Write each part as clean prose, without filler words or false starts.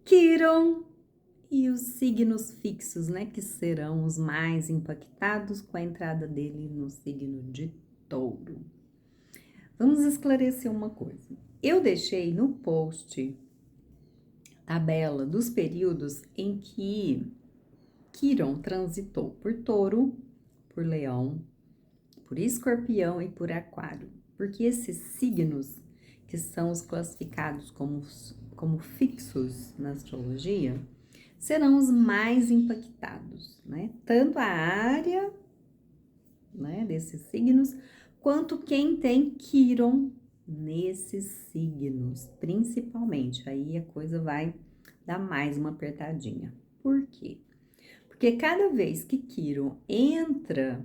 Quiron e os signos fixos, né, que serão os mais impactados com a entrada dele no signo de Touro. Vamos esclarecer uma coisa. Eu deixei no post tabela dos períodos em que Quiron transitou por Touro, por Leão, por Escorpião e por Aquário, porque esses signos, que são os classificados como fixos na astrologia, serão os mais impactados, né? Tanto a área, né, desses signos, quanto quem tem Quiron nesses signos, principalmente. Aí a coisa vai dar mais uma apertadinha. Por quê? Porque cada vez que Quiron entra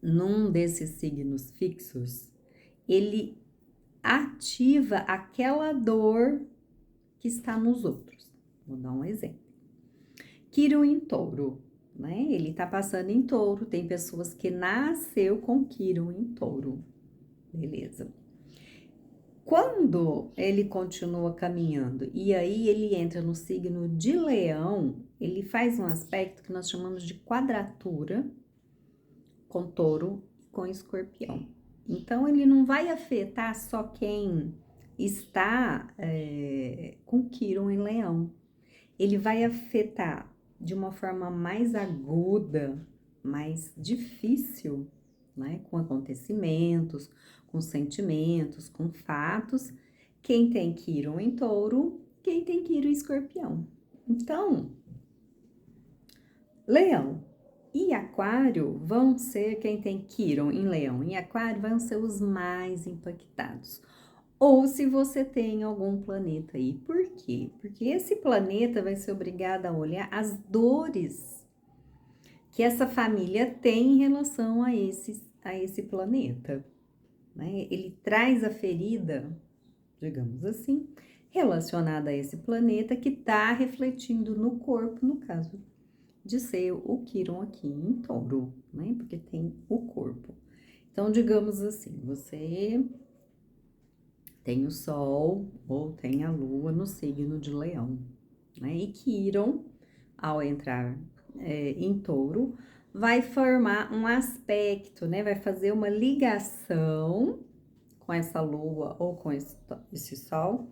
num desses signos fixos, ele ativa aquela dor que está nos outros. Vou dar um exemplo. Quiron em Touro, né? Ele tá passando em Touro, tem pessoas que nasceu com Quiron em Touro, beleza. Quando ele continua caminhando e aí ele entra no signo de Leão, ele faz um aspecto que nós chamamos de quadratura com Touro e com Escorpião. Então, ele não vai afetar só quem está com Quiron em Leão. Ele vai afetar de uma forma mais aguda, mais difícil, né? Com acontecimentos, com sentimentos, com fatos. Quem tem Quiron em Touro, quem tem Quiron em Escorpião. Então, Leão e Aquário vão ser, quem tem Quiron em Leão e Aquário, vão ser os mais impactados. Ou se você tem algum planeta aí. Por quê? Porque esse planeta vai ser obrigado a olhar as dores que essa família tem em relação a esse planeta, né? Ele traz a ferida, digamos assim, relacionada a esse planeta que está refletindo no corpo, no caso de ser o Quiron aqui em Touro, né? Porque tem o corpo. Então, digamos assim, você tem o Sol ou tem a Lua no signo de Leão, né? E Quiron, ao entrar em Touro, vai formar um aspecto, né? Vai fazer uma ligação com essa Lua ou com esse Sol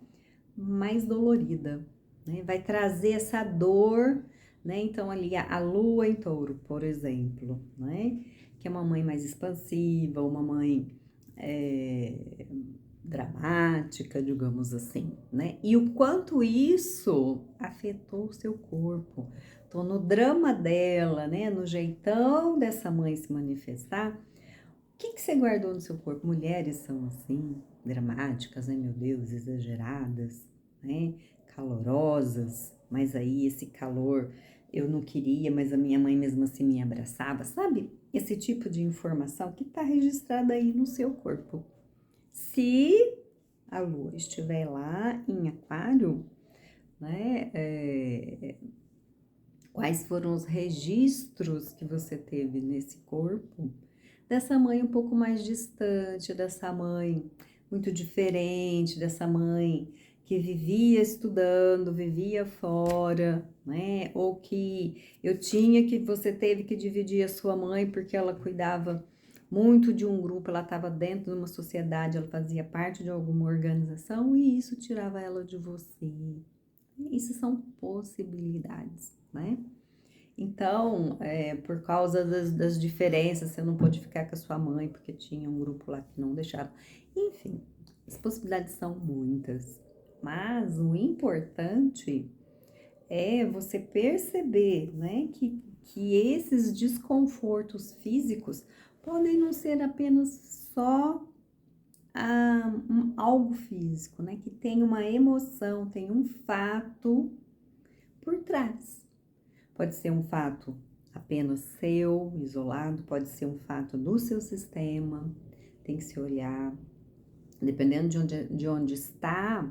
mais dolorida, né? Vai trazer essa dor, né? Então, ali a Lua em Touro, por exemplo, né? Que é uma mãe mais expansiva, uma mãe dramática, digamos assim, né? E o quanto isso afetou o seu corpo. Então, no drama dela, né? No jeitão dessa mãe se manifestar, o que você guardou no seu corpo? Mulheres são assim, dramáticas, né? Meu Deus, exageradas, né? Calorosas, mas aí esse calor eu não queria, mas a minha mãe mesmo assim me abraçava, sabe? Esse tipo de informação que está registrada aí no seu corpo. Se a Lua estiver lá em Aquário, né? Quais foram os registros que você teve nesse corpo? Dessa mãe um pouco mais distante, dessa mãe muito diferente, dessa mãe que vivia estudando, vivia fora, né? Ou que você teve que dividir a sua mãe porque ela cuidava muito de um grupo, ela estava dentro de uma sociedade, ela fazia parte de alguma organização e isso tirava ela de você. Isso são possibilidades, né? Então, por causa das diferenças, você não pôde ficar com a sua mãe porque tinha um grupo lá que não deixava. Enfim, as possibilidades são muitas. Mas o importante é você perceber, né, que esses desconfortos físicos podem não ser apenas só algo físico, né, que tem uma emoção, tem um fato por trás. Pode ser um fato apenas seu, isolado, pode ser um fato do seu sistema, tem que se olhar, dependendo de onde está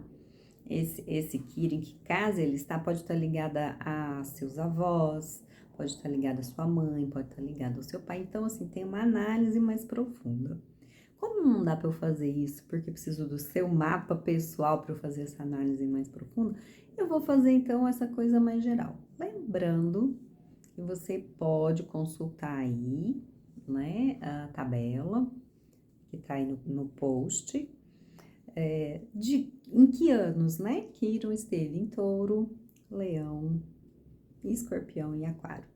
esse Quiron, em que casa ele está, pode estar ligada a seus avós, pode estar ligada à sua mãe, pode estar ligada ao seu pai, então assim, tem uma análise mais profunda. Como não dá para eu fazer isso, porque preciso do seu mapa pessoal para eu fazer essa análise mais profunda, Eu vou fazer então essa coisa mais geral. Lembrando que você pode consultar aí, né, a tabela que tá aí no post, em que anos, né, Quiron esteve em Touro, Leão, Escorpião e Aquário.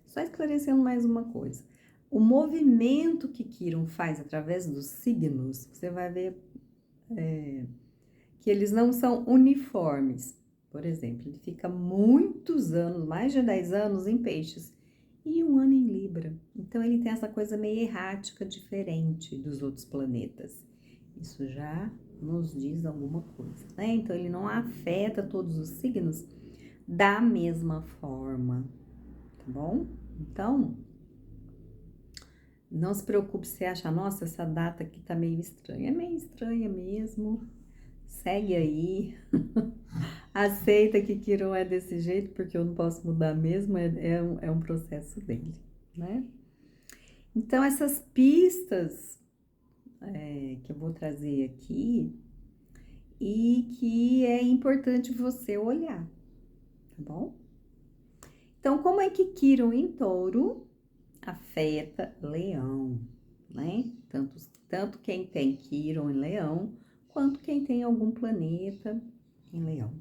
Só esclarecendo mais uma coisa. O movimento que Quiron faz através dos signos, você vai ver que eles não são uniformes. Por exemplo, ele fica muitos anos, mais de 10 anos em Peixes e um ano em Libra. Então ele tem essa coisa meio errática, diferente dos outros planetas. Isso já nos diz alguma coisa, né? Então ele não afeta todos os signos da mesma forma, tá bom? Então, não se preocupe se acha, nossa, essa data aqui tá meio estranha. É meio estranha mesmo. Segue aí. Aceita que Quirón é desse jeito, porque eu não posso mudar mesmo, é um processo dele, né? Então, essas pistas que eu vou trazer aqui e que é importante você olhar, tá bom? Então, como é que Quirón em Touro afeta Leão, né? Tanto quem tem Quirón em Leão, quanto quem tem algum planeta em Leão,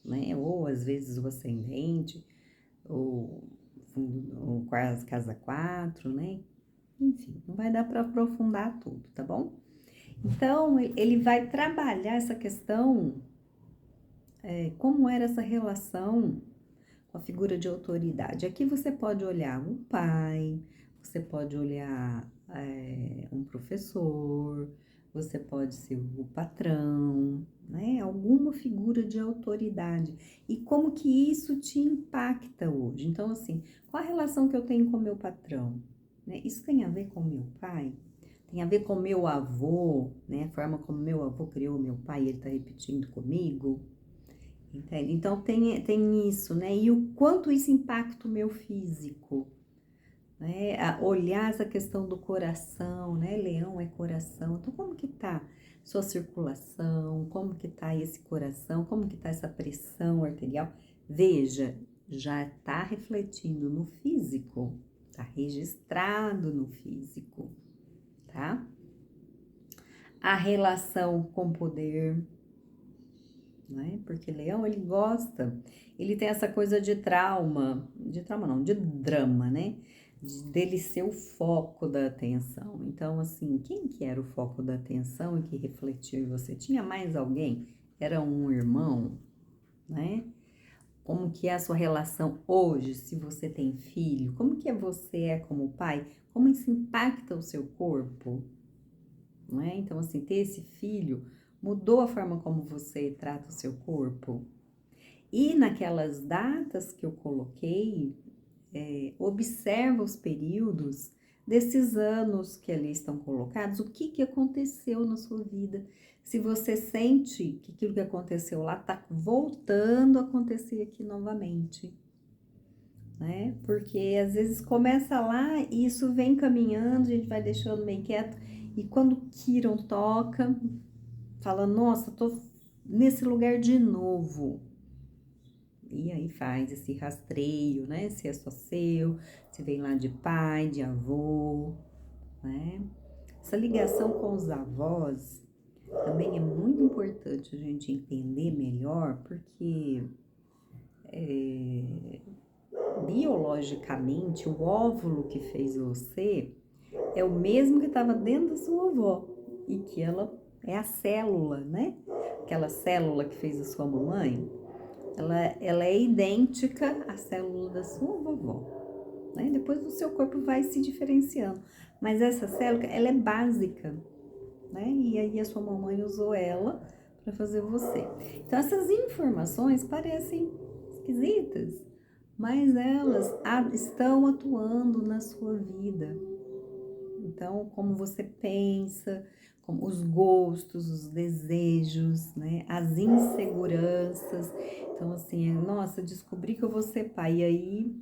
né? Ou às vezes o ascendente, ou casa 4, né? Enfim, não vai dar para aprofundar tudo, tá bom? Então, ele vai trabalhar essa questão, como era essa relação com a figura de autoridade. Aqui você pode olhar um pai, você pode olhar um professor, você pode ser o patrão, né? Alguma figura de autoridade. E como que isso te impacta hoje? Então, assim, qual a relação que eu tenho com meu patrão? Né? Isso tem a ver com meu pai? Tem a ver com meu avô, né? A forma como meu avô criou meu pai, ele tá repetindo comigo? Entende? Então tem isso, né? E o quanto isso impacta o meu físico, né? Olhar essa questão do coração, né? Leão é coração. Então, como que tá sua circulação? Como que tá esse coração? Como que tá essa pressão arterial? Veja, já tá refletindo no físico, tá registrado no físico, tá? A relação com poder, né? Porque Leão, ele gosta, ele tem essa coisa de trauma não, de drama, né? Dele ser o foco da atenção. Então, assim, quem que era o foco da atenção e que refletiu em você? Tinha mais alguém? Era um irmão, né? Como que é a sua relação hoje, se você tem filho? Como que você é como pai? Como isso impacta o seu corpo? Não é? Então, assim, ter esse filho mudou a forma como você trata o seu corpo. E naquelas datas que eu coloquei, observa os períodos desses anos que ali estão colocados, o que aconteceu na sua vida. Se você sente que aquilo que aconteceu lá está voltando a acontecer aqui novamente, né? Porque às vezes começa lá e isso vem caminhando, a gente vai deixando meio quieto, e quando Quirón toca, fala, nossa, tô nesse lugar de novo. E aí faz esse rastreio, né? Se é só seu, se vem lá de pai, de avô, né? Essa ligação com os avós também é muito importante a gente entender melhor, porque biologicamente o óvulo que fez você é o mesmo que estava dentro da sua avó e que ela é a célula, né? Aquela célula que fez a sua mamãe, ela é idêntica à célula da sua vovó, né? Depois o seu corpo vai se diferenciando, mas essa célula, ela é básica, né? E aí a sua mamãe usou ela para fazer você. Então essas informações parecem esquisitas, mas elas estão atuando na sua vida. Então, como você pensa, como os gostos, os desejos, né? As inseguranças. Então, assim, nossa, descobri que eu vou ser pai. E aí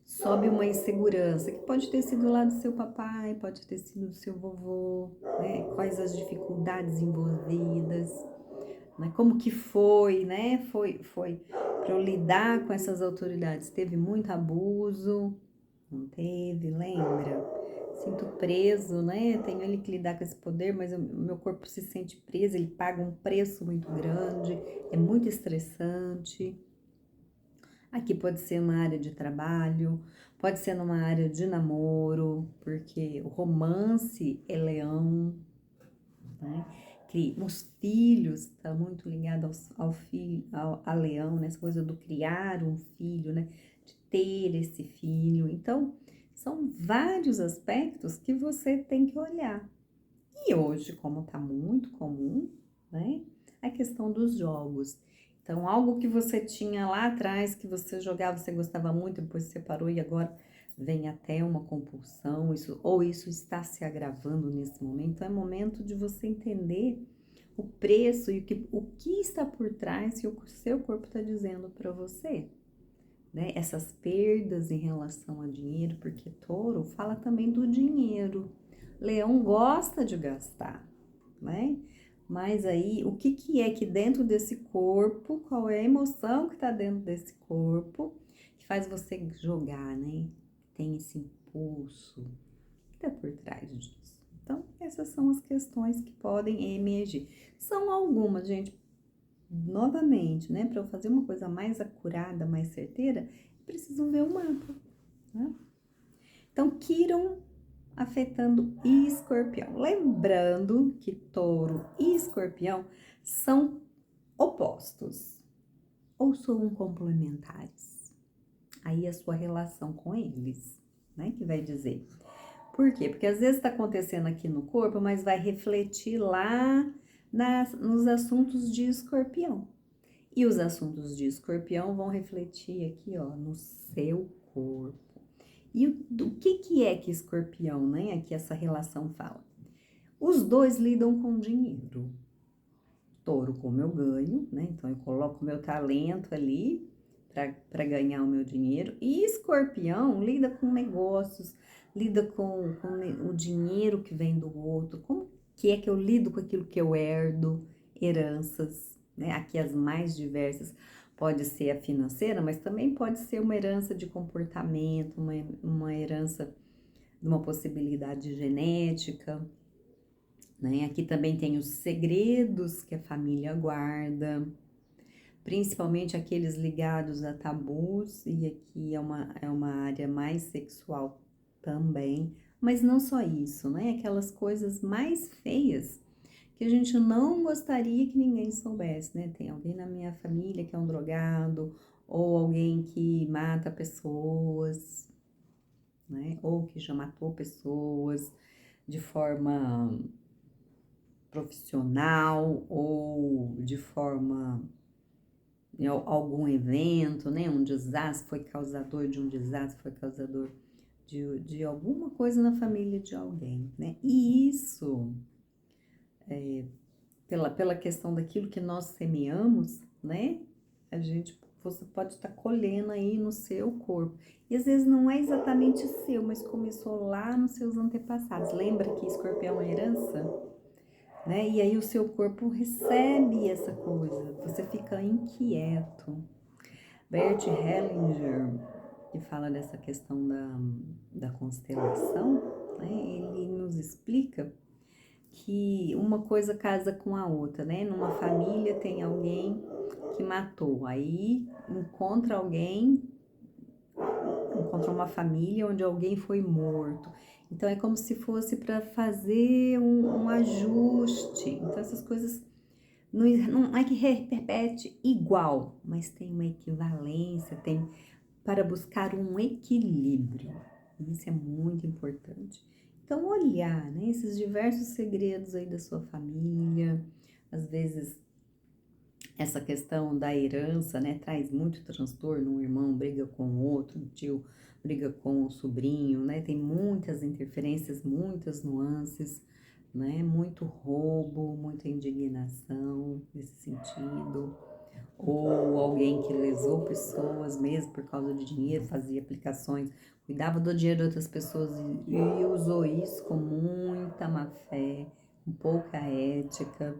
sobe uma insegurança, que pode ter sido lá do seu papai, pode ter sido do seu vovô, né? Quais as dificuldades envolvidas, né? Como que foi, né? Foi Para eu lidar com essas autoridades, teve muito abuso? Não teve, lembra? Sinto preso, né? Tenho ele que lidar com esse poder, mas o meu corpo se sente preso, ele paga um preço muito grande, é muito estressante. Aqui pode ser uma área de trabalho, pode ser numa área de namoro, porque o romance é leão, né? Os filhos, está muito ligado ao filho, a leão, né? Essa coisa do criar um filho, né? De ter esse filho. Então, são vários aspectos que você tem que olhar. E hoje, como está muito comum, né? A questão dos jogos. Então, algo que você tinha lá atrás, que você jogava, você gostava muito, depois você parou e agora vem até uma compulsão, ou isso está se agravando nesse momento. Então, é momento de você entender o preço e o que está por trás que o seu corpo está dizendo para você, né? Essas perdas em relação a dinheiro, porque touro fala também do dinheiro. Leão gosta de gastar, né? Mas aí, o que que é que dentro desse corpo, qual é a emoção que está dentro desse corpo, que faz você jogar, né? Tem esse impulso, o que está por trás disso? Então, essas são as questões que podem emergir. São algumas, gente, novamente, né? Para eu fazer uma coisa mais acurada, mais certeira, preciso ver o mapa, né? Então, Quiron afetando Escorpião. Lembrando que Touro e Escorpião são opostos ou são complementares. Aí a sua relação com eles, né, que vai dizer. Por quê? Porque às vezes está acontecendo aqui no corpo, mas vai refletir lá nos assuntos de Escorpião. E os assuntos de Escorpião vão refletir aqui, ó, no seu corpo. E o que é que Escorpião, né? Aqui essa relação fala. Os dois lidam com dinheiro. Touro, como eu ganho, né? Então eu coloco meu talento ali para ganhar o meu dinheiro. E Escorpião lida com negócios, lida com o dinheiro que vem do outro. Como que é que eu lido com aquilo que eu herdo, heranças, né? Aqui as mais diversas. Pode ser a financeira, mas também pode ser uma herança de comportamento, uma herança de uma possibilidade genética, né? Aqui também tem os segredos que a família guarda, principalmente aqueles ligados a tabus, e aqui é uma área mais sexual também, mas não só isso, né? Aquelas coisas mais feias que a gente não gostaria que ninguém soubesse, né? Tem alguém na minha família que é um drogado, ou alguém que mata pessoas, né? Ou que já matou pessoas de forma profissional ou de forma em algum evento, né? Um desastre foi causador de um desastre, foi causador de alguma coisa na família de alguém, né? E isso pela questão daquilo que nós semeamos, né? Você pode estar colhendo aí no seu corpo. E às vezes não é exatamente seu, mas começou lá nos seus antepassados. Lembra que escorpião é herança? Né? E aí o seu corpo recebe essa coisa, você fica inquieto. Bert Hellinger, que fala dessa questão da constelação, né? Ele nos explica que uma coisa casa com a outra, né? Numa família tem alguém que matou, aí encontra uma família onde alguém foi morto. Então é como se fosse para fazer um ajuste. Então essas coisas não é que repete igual, mas tem uma equivalência, tem para buscar um equilíbrio. Isso é muito importante. Então, olhar, né, esses diversos segredos aí da sua família, às vezes essa questão da herança, né, traz muito transtorno, um irmão briga com o outro, um tio briga com o sobrinho, né, tem muitas interferências, muitas nuances, né, muito roubo, muita indignação nesse sentido, ou alguém que lesou pessoas mesmo por causa de dinheiro, fazia aplicações, cuidava do dinheiro de outras pessoas e usou isso com muita má fé, com pouca ética.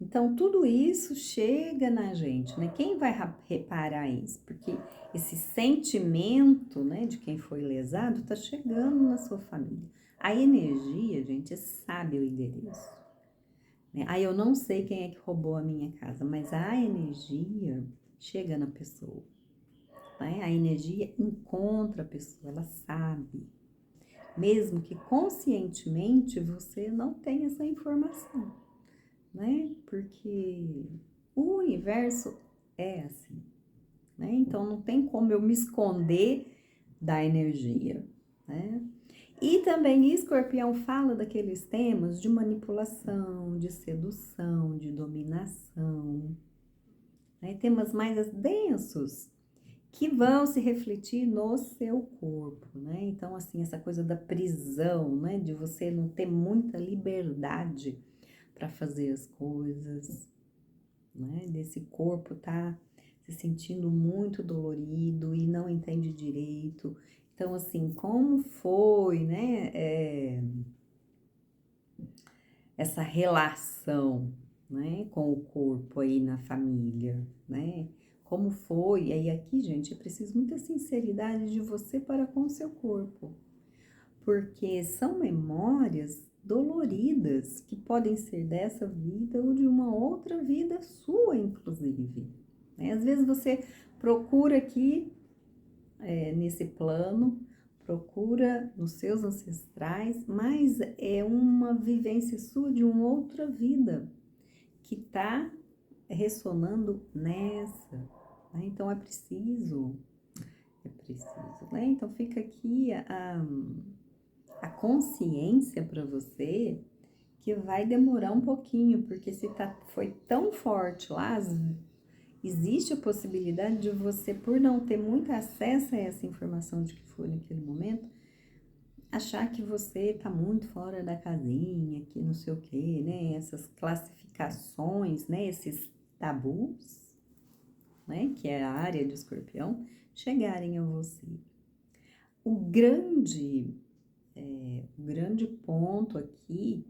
Então, tudo isso chega na gente, né? Quem vai reparar isso? Porque esse sentimento, né, de quem foi lesado tá chegando na sua família. A energia, gente, sabe o endereço, né? Aí eu não sei quem é que roubou a minha casa, mas a energia chega na pessoa, né? A energia encontra a pessoa, ela sabe. Mesmo que conscientemente você não tenha essa informação, né? Porque o universo é assim, né? Então não tem como eu me esconder da energia, né? E também Escorpião fala daqueles temas de manipulação, de sedução, de dominação, né? Temas mais densos que vão se refletir no seu corpo, né? Então, assim, essa coisa da prisão, né? De você não ter muita liberdade para fazer as coisas, né? Desse corpo tá se sentindo muito dolorido e não entende direito. Então, assim, como foi, né? Essa relação, né? Com o corpo aí na família, né? Como foi? E aí aqui, gente, é preciso muita sinceridade de você para com o seu corpo, porque são memórias doloridas que podem ser dessa vida ou de uma outra vida sua, inclusive, né? Às vezes você procura aqui, nesse plano, procura nos seus ancestrais, mas é uma vivência sua de uma outra vida que está ressonando nessa, né? Então é preciso, né? Então fica aqui a consciência para você que vai demorar um pouquinho, porque se foi tão forte lá, existe a possibilidade de você, por não ter muito acesso a essa informação de que foi naquele momento, achar que você está muito fora da casinha, que não sei o quê, né? Essas classificações, né? Esses tabus, né? Que é a área de Escorpião, chegarem a você. O grande ponto aqui,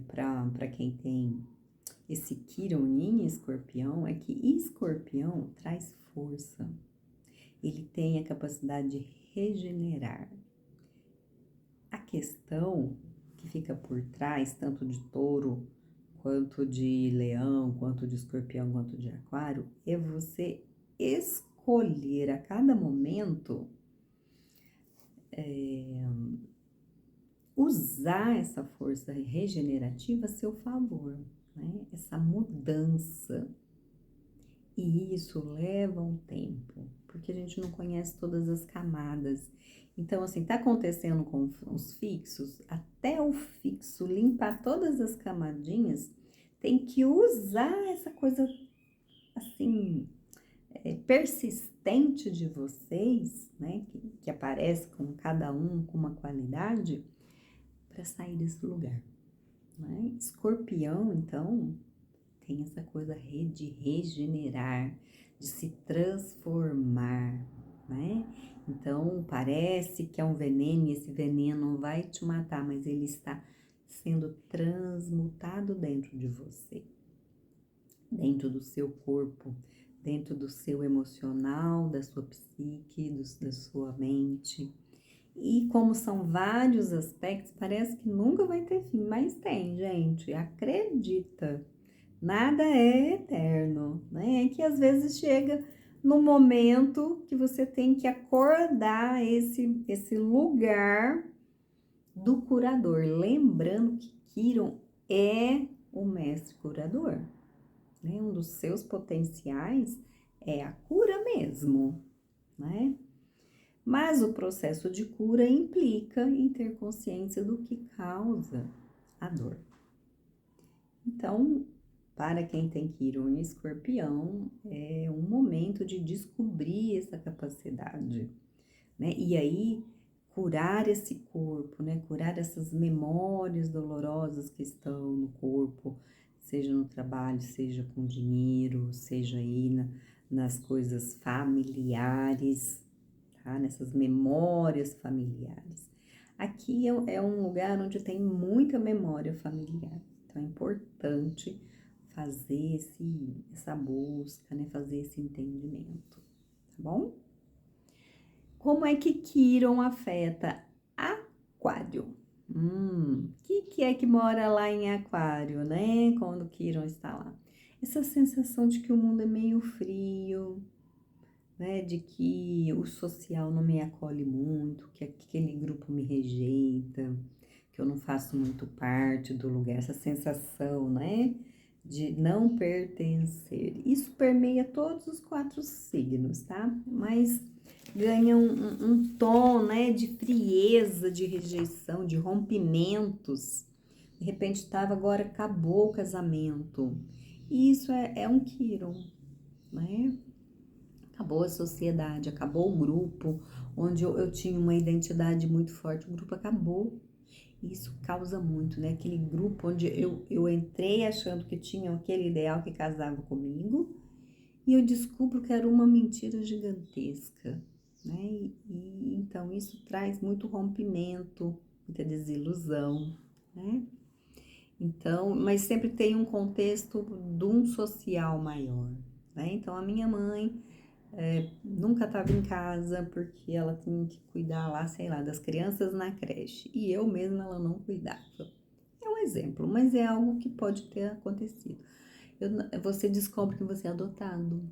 para quem tem esse Quirón em Escorpião, é que Escorpião traz força. Ele tem a capacidade de regenerar. A questão que fica por trás, tanto de Touro, quanto de Leão, quanto de Escorpião, quanto de Aquário, é você escolher a cada momento usar essa força regenerativa a seu favor, né? Essa mudança. E isso leva um tempo, porque a gente não conhece todas as camadas. Então, assim, tá acontecendo com os fixos, até o fixo limpar todas as camadinhas, tem que usar essa coisa, assim, persistente de vocês, né? Que aparece com cada um com uma qualidade, para sair desse lugar, né? Escorpião, então, tem essa coisa de regenerar, de se transformar, né? Então, parece que é um veneno e esse veneno vai te matar, mas ele está sendo transmutado dentro de você, dentro do seu corpo, dentro do seu emocional, da sua psique, da sua mente. E como são vários aspectos, parece que nunca vai ter fim, mas tem, gente, acredita. Nada é eterno, né? É que às vezes chega no momento que você tem que acordar esse lugar do curador. Lembrando que Quirón é o mestre curador, né? Um dos seus potenciais é a cura mesmo, né? Mas o processo de cura implica em ter consciência do que causa a dor. Então, para quem tem Quirón e Escorpião, é um momento de descobrir essa capacidade, né? E aí, curar esse corpo, né? Curar essas memórias dolorosas que estão no corpo, seja no trabalho, seja com dinheiro, seja aí nas coisas familiares, tá? Nessas memórias familiares. Aqui é um lugar onde tem muita memória familiar. Então, é importante fazer essa busca, né? Fazer esse entendimento, tá bom? Como é que Quiron afeta Aquário? Que é que mora lá em Aquário, né? Quando Quiron está lá. Essa sensação de que o mundo é meio frio, né? De que o social não me acolhe muito, que aquele grupo me rejeita, que eu não faço muito parte do lugar. Essa sensação, né? De não pertencer. Isso permeia todos os 4 signos, tá? Mas ganha um tom, né, de frieza, de rejeição, de rompimentos. De repente estava, agora acabou o casamento. E isso é um Quiron, né? Acabou a sociedade, acabou o grupo, onde eu tinha uma identidade muito forte, o grupo acabou. Isso causa muito, né? Aquele grupo onde eu entrei achando que tinha aquele ideal que casava comigo, e eu descubro que era uma mentira gigantesca, né? Então isso traz muito rompimento, muita desilusão, né? Então, mas sempre tem um contexto de um social maior, né? Então a minha mãe nunca estava em casa porque ela tinha que cuidar lá, sei lá, das crianças na creche, e eu mesma ela não cuidava. É um exemplo, mas é algo que pode ter acontecido. Você descobre que você é adotado.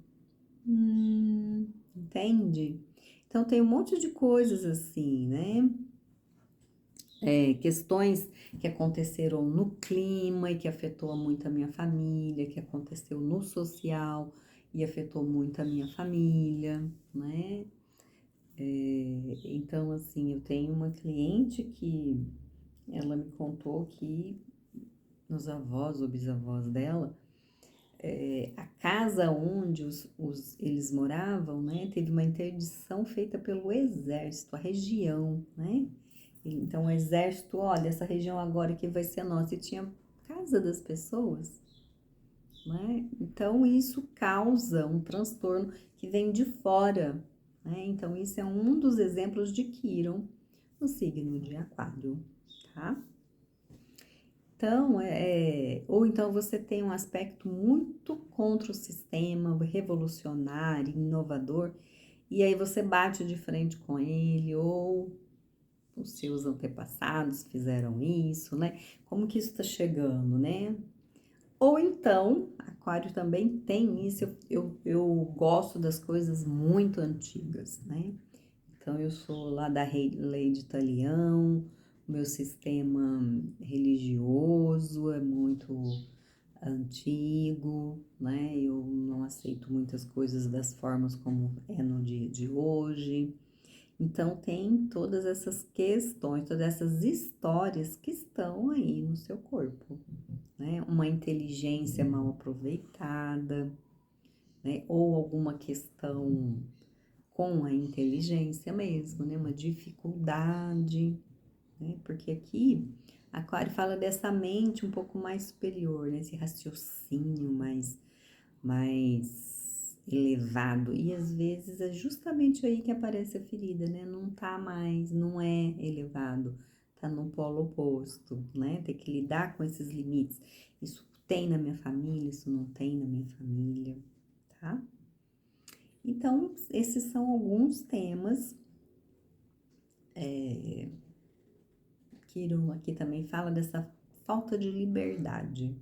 Entende? Então tem um monte de coisas assim, né? Questões que aconteceram no clima e que afetou muito a minha família, que aconteceu no social e afetou muito a minha família, né? Então, assim, eu tenho uma cliente que ela me contou que nos avós ou bisavós dela, a casa onde eles moravam, né, teve uma interdição feita pelo exército, a região, né? Então, o exército, olha, essa região agora que vai ser nossa, e tinha casa das pessoas, né? Então, isso causa um transtorno que vem de fora, né? Então, isso é um dos exemplos de Quiron no signo de Aquário, tá? Então, ou então você tem um aspecto muito contra o sistema, revolucionário, inovador, e aí você bate de frente com ele, ou os seus antepassados fizeram isso, né? Como que isso está chegando, né? Ou então, Aquário também tem isso, eu gosto das coisas muito antigas, né? Então, eu sou lá da lei de Italião, meu sistema religioso é muito antigo, né? Eu não aceito muitas coisas das formas como é no dia de hoje. Então, tem todas essas questões, todas essas histórias que estão aí no seu corpo, né? Uma inteligência mal aproveitada, né? Ou alguma questão com a inteligência mesmo, né? Uma dificuldade, né? Porque aqui, Aquário fala dessa mente um pouco mais superior, né? Esse raciocínio mais elevado. E às vezes é justamente aí que aparece a ferida, né? Não tá mais, não é elevado, tá no polo oposto, né? Tem que lidar com esses limites. Isso tem na minha família, isso não tem na minha família, tá? Então, esses são alguns temas. Kiron aqui também fala dessa falta de liberdade,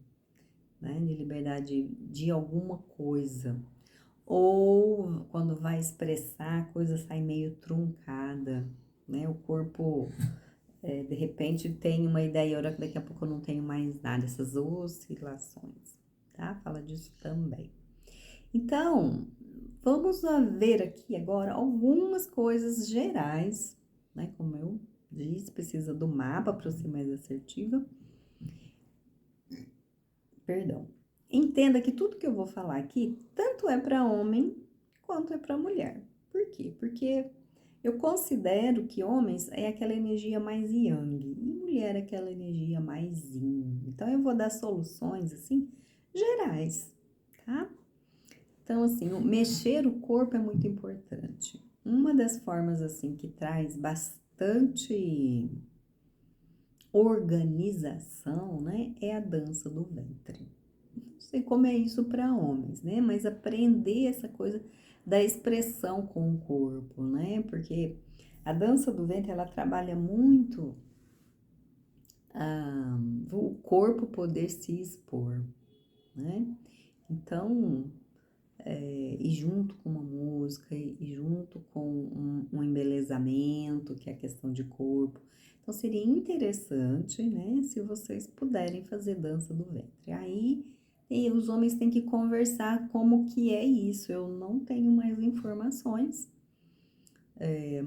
né? De liberdade de alguma coisa. Ou quando vai expressar, a coisa sai meio truncada, né? O corpo, de repente, tem uma ideia, e daqui a pouco eu não tenho mais nada, essas oscilações, tá? Fala disso também. Então, vamos ver aqui agora algumas coisas gerais, né? Como eu disse, precisa do mapa para ser mais assertiva. Perdão. Entenda que tudo que eu vou falar aqui, tanto é para homem quanto é para mulher. Por quê? Porque eu considero que homens é aquela energia mais yang e mulher é aquela energia mais yin. Então, eu vou dar soluções, assim, gerais, tá? Então, assim, mexer o corpo é muito importante. Uma das formas, assim, que traz bastante organização, né, é a dança do ventre. Não sei como é isso para homens, né, mas aprender essa coisa da expressão com o corpo, né, porque a dança do ventre, ela trabalha muito o corpo poder se expor, né, então, e junto com uma música, e junto com um embelezamento, que é a questão de corpo. Então, seria interessante, né, se vocês puderem fazer dança do ventre. Aí, e os homens têm que conversar como que é isso. Eu não tenho mais informações,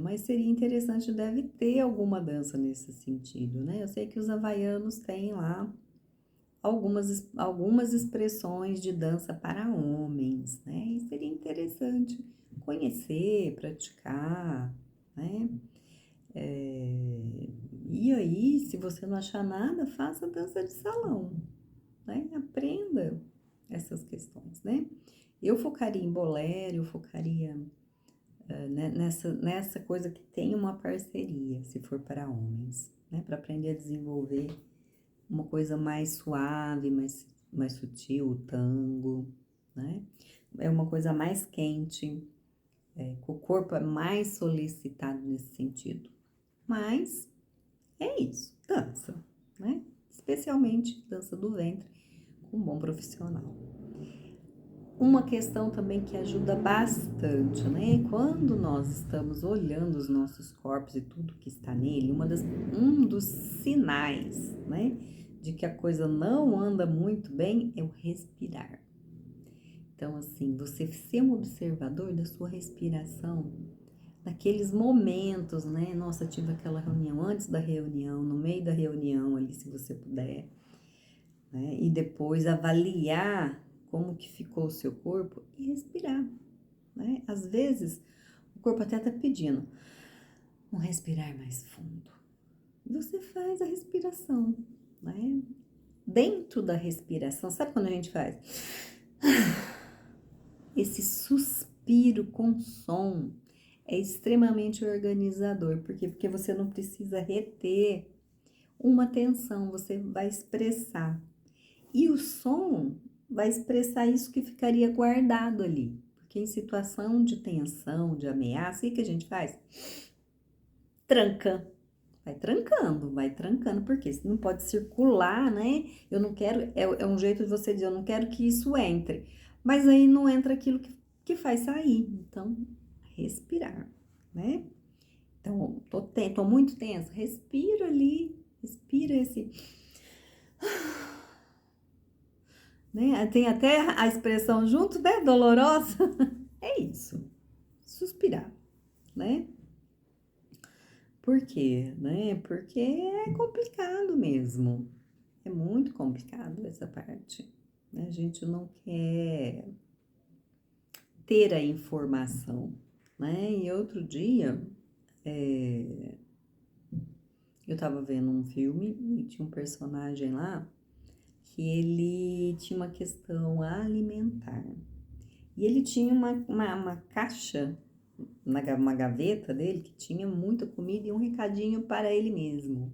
mas seria interessante, deve ter alguma dança nesse sentido, né? Eu sei que os havaianos têm lá algumas expressões de dança para homens, né? E seria interessante conhecer, praticar, né? E aí, se você não achar nada, faça dança de salão, né? Aprenda essas questões, né? Eu focaria em bolero, eu focaria nessa coisa que tem uma parceria, se for para homens, né? Para aprender a desenvolver uma coisa mais suave, mais sutil, o tango, né? É uma coisa mais quente, o corpo é mais solicitado nesse sentido. Mas é isso, dança, né? Especialmente dança do ventre, com um bom profissional. Uma questão também que ajuda bastante, né? Quando nós estamos olhando os nossos corpos e tudo que está nele, um dos sinais, né, de que a coisa não anda muito bem é o respirar. Então, assim, você ser um observador da sua respiração, naqueles momentos, né? Nossa, tive aquela reunião antes da reunião, no meio da reunião ali, se você puder, né? E depois avaliar como que ficou o seu corpo e respirar, né? Às vezes, o corpo até tá pedindo um respirar mais fundo. Você faz a respiração, né? Dentro da respiração, sabe quando a gente faz esse suspiro com som? É extremamente organizador, porque você não precisa reter uma tensão, você vai expressar. E o som vai expressar isso que ficaria guardado ali. Porque em situação de tensão, de ameaça, o que a gente faz? Tranca. Vai trancando, porque não pode circular, né? Eu não quero, é um jeito de você dizer, eu não quero que isso entre. Mas aí não entra aquilo que faz sair. Então, respirar, né? Então, tô muito tensa, respira ali, respira esse, né? Tem até a expressão junto, né? Dolorosa. É isso, suspirar, né? Por quê, né? Porque é complicado mesmo. É muito complicado essa parte, né? A gente não quer ter a informação, né? E outro dia, eu tava vendo um filme e tinha um personagem lá que ele tinha uma questão alimentar. E ele tinha uma caixa, uma gaveta dele, que tinha muita comida e um recadinho para ele mesmo.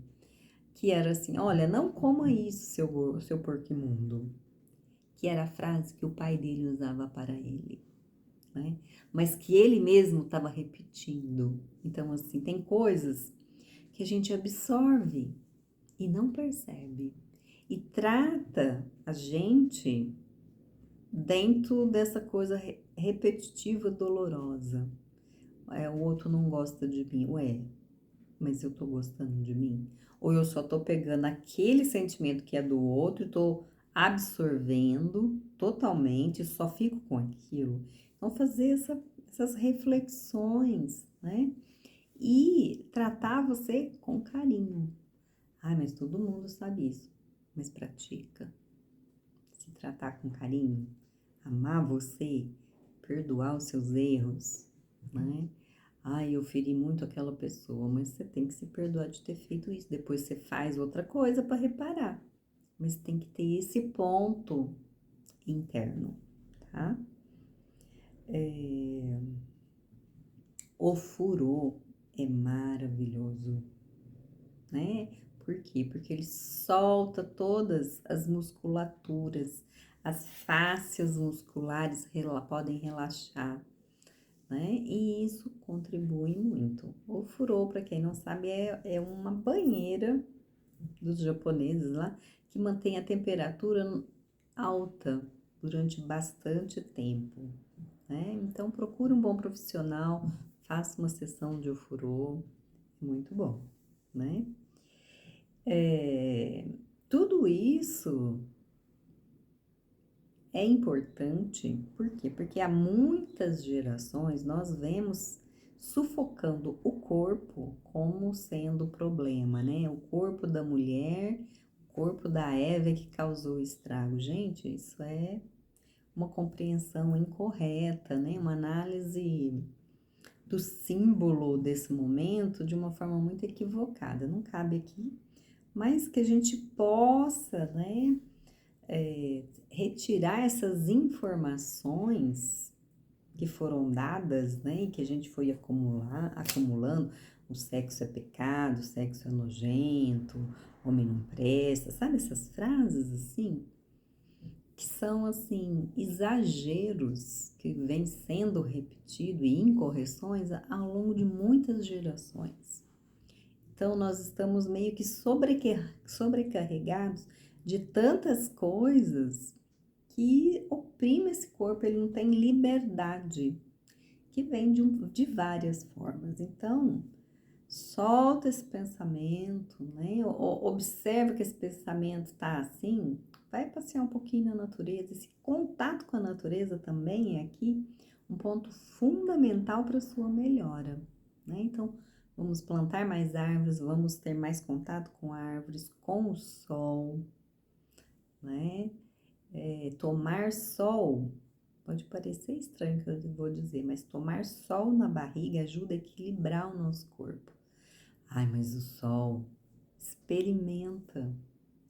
Que era assim, olha, não coma isso, seu porco imundo. Que era a frase que o pai dele usava para ele, né? Mas que ele mesmo estava repetindo. Então, assim, tem coisas que a gente absorve e não percebe. E trata a gente dentro dessa coisa repetitiva, dolorosa. O outro não gosta de mim. Ué, mas eu tô gostando de mim? Ou eu só tô pegando aquele sentimento que é do outro e tô absorvendo totalmente, só fico com aquilo. Então, fazer essas reflexões, né? E tratar você com carinho. Ai, mas todo mundo sabe isso. Mas pratica. Se tratar com carinho, amar você, perdoar os seus erros, né? Ai, eu feri muito aquela pessoa, mas você tem que se perdoar de ter feito isso. Depois você faz outra coisa para reparar. Mas tem que ter esse ponto interno, tá? O furô é maravilhoso, né? Por quê? Porque ele solta todas as musculaturas, as fáscias musculares podem relaxar, né? E isso contribui muito. O furô, para quem não sabe, é uma banheira dos japoneses lá que mantém a temperatura alta durante bastante tempo, né? Então procure um bom profissional, faça uma sessão de ofurô, muito bom, né? Tudo isso é importante, por quê? Porque há muitas gerações nós vemos sufocando o corpo como sendo o problema, né? O corpo da mulher, o corpo da Eva que causou o estrago. Gente, isso é uma compreensão incorreta, né? Uma análise do símbolo desse momento de uma forma muito equivocada. Não cabe aqui, mas que a gente possa, né? Retirar essas informações que foram dadas, né, e que a gente foi acumulando, o sexo é pecado, o sexo é nojento, homem não presta, sabe essas frases assim, que são assim, exageros que vêm sendo repetido e incorreções ao longo de muitas gerações. Então, nós estamos meio que sobrecarregados de tantas coisas que oprime esse corpo, ele não tem liberdade, que vem de várias formas. Então, solta esse pensamento, né? Observa que esse pensamento está assim, vai passear um pouquinho na natureza. Esse contato com a natureza também é aqui um ponto fundamental para a sua melhora, né? Então, vamos plantar mais árvores, vamos ter mais contato com árvores, com o sol, né? Tomar sol, pode parecer estranho o que eu vou dizer, mas tomar sol na barriga ajuda a equilibrar o nosso corpo. Ai, mas o sol, experimenta,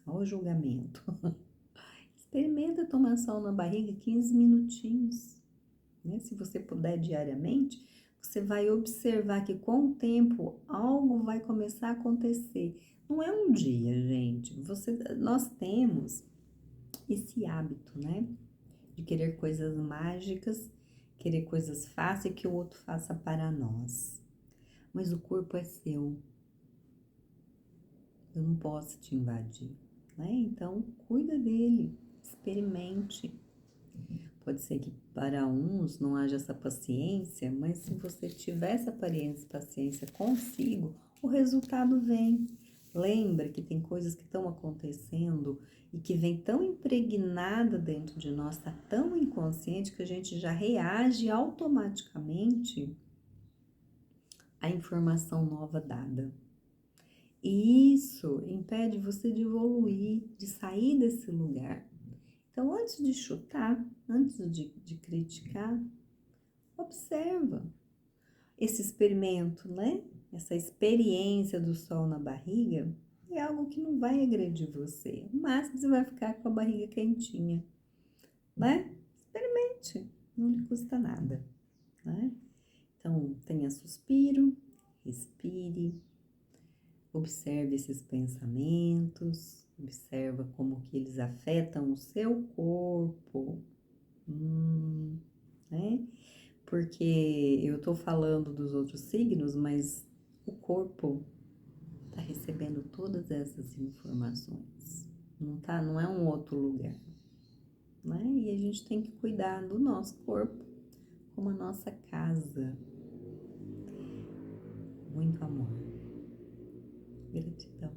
olha o julgamento. Experimenta tomar sol na barriga 15 minutinhos, né? Se você puder diariamente, você vai observar que com o tempo algo vai começar a acontecer. Não é um dia, gente. Nós temos esse hábito, né? De querer coisas mágicas, querer coisas fáceis que o outro faça para nós. Mas o corpo é seu. Eu não posso te invadir, né? Então, cuida dele, experimente. Pode ser que para uns não haja essa paciência, mas se você tiver essa paciência consigo, o resultado vem. Lembra que tem coisas que estão acontecendo e que vem tão impregnada dentro de nós, está tão inconsciente que a gente já reage automaticamente à informação nova dada. E isso impede você de evoluir, de sair desse lugar. Então, antes de chutar, antes de criticar, observa esse experimento, né? Essa experiência do sol na barriga é algo que não vai agredir você. O máximo você vai ficar com a barriga quentinha, né? Experimente, não lhe custa nada, né? Então, tenha suspiro, respire, observe esses pensamentos, observa como que eles afetam o seu corpo, né? Porque eu tô falando dos outros signos, mas o corpo tá recebendo todas essas informações. Não é um outro lugar, né? E a gente tem que cuidar do nosso corpo como a nossa casa. Muito amor. Gratidão.